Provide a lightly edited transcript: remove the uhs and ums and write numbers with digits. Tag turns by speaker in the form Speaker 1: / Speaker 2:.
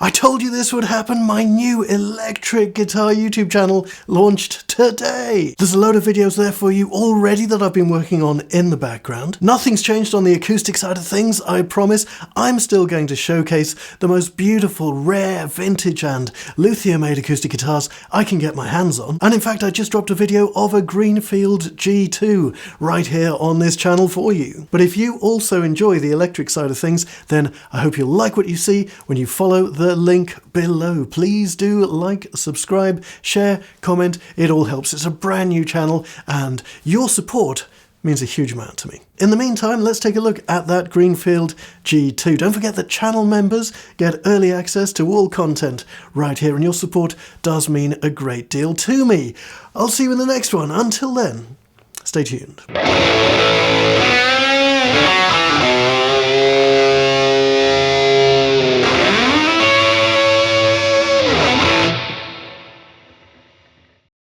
Speaker 1: I told you this would happen. My new electric guitar YouTube channel launched today. There's a load of videos there for you already that I've been working on in the background. Nothing's changed on the acoustic side of things, I promise. I'm still going to showcase the most beautiful, rare, vintage and luthier-made acoustic guitars I can get my hands on. And in fact, I just dropped a video of a Greenfield G2 right here on this channel for you. But if you also enjoy the electric side of things, then I hope you'll like what you see when you follow the link below. Please do like, subscribe, share, comment. It all helps. It's a brand new channel and your support means a huge amount to me. In the meantime, let's take a look at that Greenfield G2. Don't forget that channel members get early access to all content right here, and your support does mean a great deal to me. I'll see you in the next one. Until then, stay tuned.